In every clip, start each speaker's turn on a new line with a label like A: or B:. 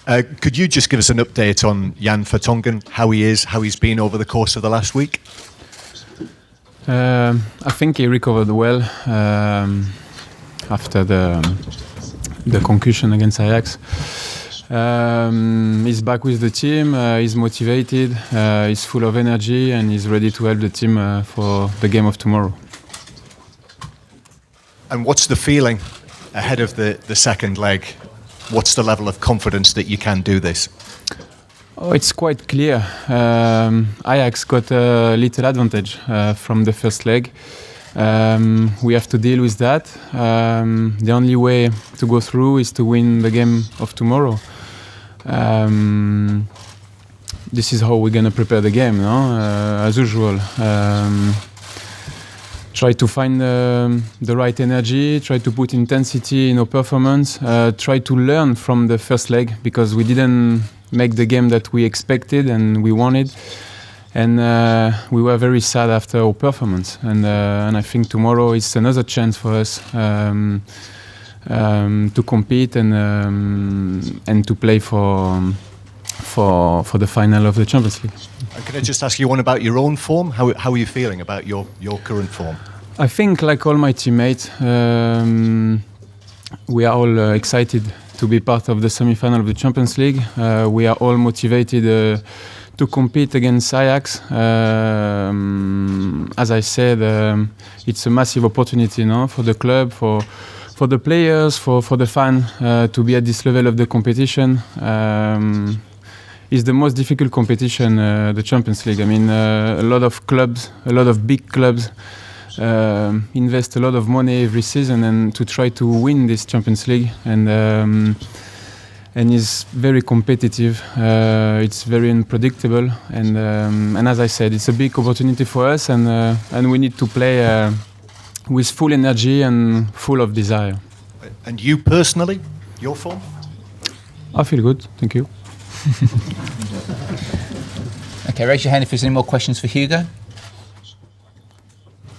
A: Could you just give us an update on Jan Vertonghen, how he is, how he's been over the course of the last week?
B: I think he recovered well after the concussion against Ajax. He's back with the team, he's motivated, he's full of energy, and he's ready to help the team for the game of tomorrow.
A: And what's the feeling ahead of the second leg? What's the level of confidence that you can do this?
B: Oh, it's quite clear. Ajax got a little advantage from the first leg. We have to deal with that. The only way to go through is to win the game of tomorrow. This is how we're going to prepare the game, no? As usual. Try to find the right energy, try to put intensity in our performance, try to learn from the first leg, because we didn't make the game that we expected and we wanted. And we were very sad after our performance. And I think tomorrow is another chance for us to compete and to play for the final of the Champions League.
A: And can I just ask you one about your own form? How are you feeling about your current form?
B: I think, like all my teammates, we are all excited to be part of the semi-final of the Champions League. We are all motivated to compete against Ajax. As I said, it's a massive opportunity, no, for the club, for the players, for the fan to be at this level of the competition. It's the most difficult competition, the Champions League. I mean, a lot of clubs, a lot of big clubs invest a lot of money every season and to try to win this Champions League. And it's very competitive. It's very unpredictable. And as I said, it's a big opportunity for us, and we need to play with full energy and full of desire.
A: And you personally, your form?
B: I feel good, thank you.
C: Okay, raise your hand if there's any more questions for Hugo.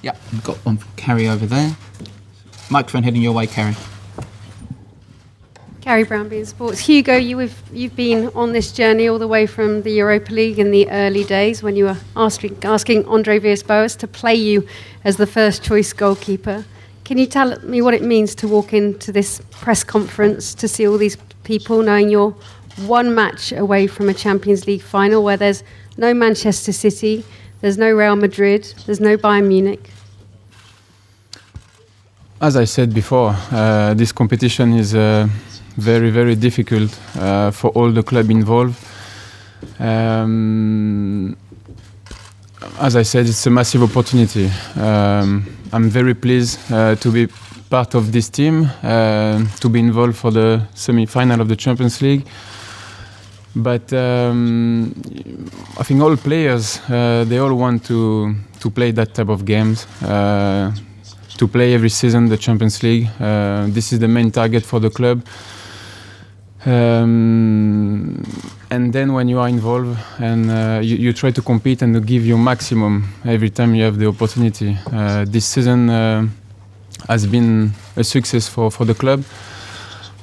C: Yeah, we've got one for Carrie over there. Microphone heading your way, Carrie.
D: Carrie Brown, BeanymanSports. Hugo, you've been on this journey all the way from the Europa League in the early days when you were asking Andre Villas-Boas to play you as the first choice goalkeeper. Can you tell me what it means to walk into this press conference, to see all these people, knowing you're one match away from a Champions League final where there's no Manchester City, there's no Real Madrid, there's no Bayern Munich?
B: As I said before, this competition is very, very difficult for all the club involved. As I said, it's a massive opportunity. I'm very pleased to be part of this team, to be involved for the semi-final of the Champions League. But I think all players, they all want to play that type of games, to play every season the Champions League. This is the main target for the club. And then when you are involved and you try to compete and to give your maximum every time you have the opportunity. This season has been a success for the club.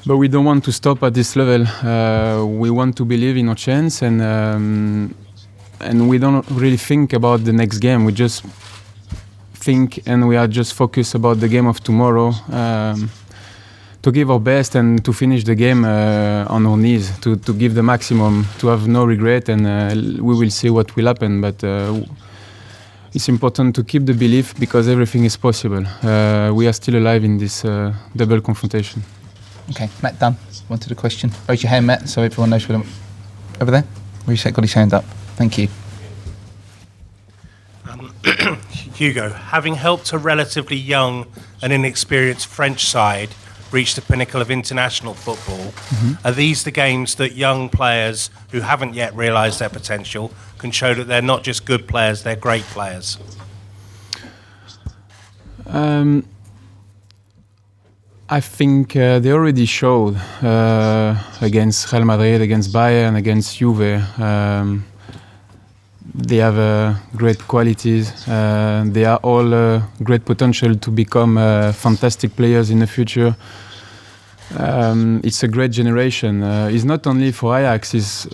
B: But we don't want to stop at this level. We want to believe in our chance, and we don't really think about the next game. We just think, and we are just focused about the game of tomorrow, to give our best and to finish the game on our knees, to give the maximum, to have no regret, and we will see what will happen. But it's important to keep the belief, because everything is possible. We are still alive in this double confrontation.
C: Okay, Matt Dunn wanted a question. Raise your hand, Matt, so everyone knows what I'm... Over there? Where got his hand up. Thank you.
E: Hugo, having helped a relatively young and inexperienced French side reach the pinnacle of international football, are these the games that young players who haven't yet realised their potential can show that they're not just good players, they're great players?
B: I think they already showed against Real Madrid, against Bayern, against Juve. They have great qualities. They are all great potential to become fantastic players in the future. It's a great generation. It's not only for Ajax, it's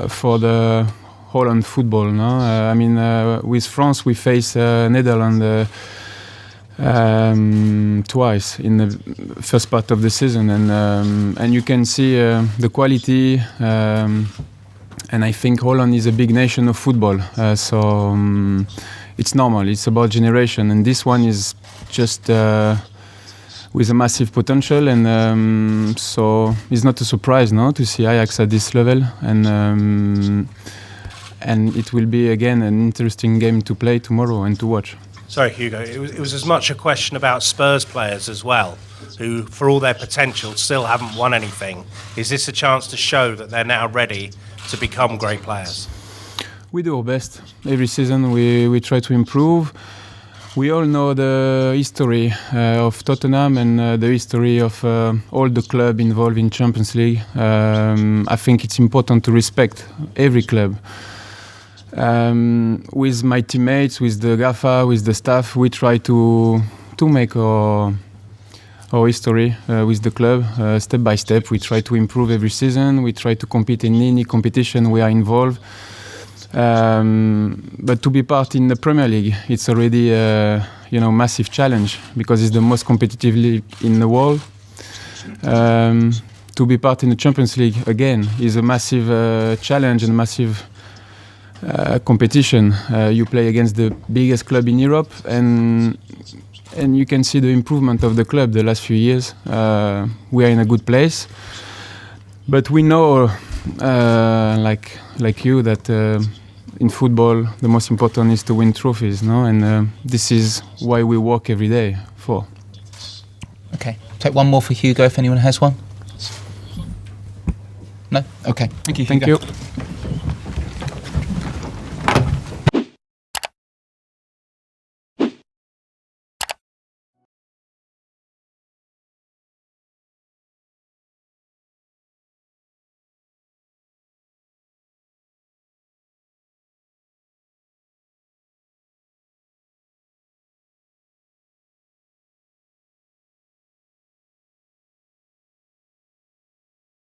B: for the Holland football. No, I mean, with France we face Netherlands twice in the first part of the season, and you can see the quality. And I think Holland is a big nation of football, so it's normal. It's about generation, and this one is just with a massive potential, and so it's not a surprise, no, to see Ajax at this level, and it will be again an interesting game to play tomorrow and to watch.
E: Sorry, Hugo. It was as much a question about Spurs players as well, who, for all their potential, still haven't won anything. Is this a chance to show that they're now ready to become great players?
B: We do our best. Every season we try to improve. We all know the history of Tottenham and the history of all the clubs involved in Champions League. I think it's important to respect every club. With my teammates, with the Gaffer, with the staff, we try to make our history with the club step by step. We try to improve every season. We try to compete in any competition we are involved. But to be part in the Premier League, it's already a massive challenge because it's the most competitive league in the world. To be part in the Champions League again is a massive challenge and massive competition. You play against the biggest club in Europe, and you can see the improvement of the club the last few years. We are in a good place, but we know, like you, that in football the most important is to win trophies, no? And this is why we work every day for.
C: Okay, take one more for Hugo if anyone has one. No? Okay. Thank you, Hugo.
B: Thank you.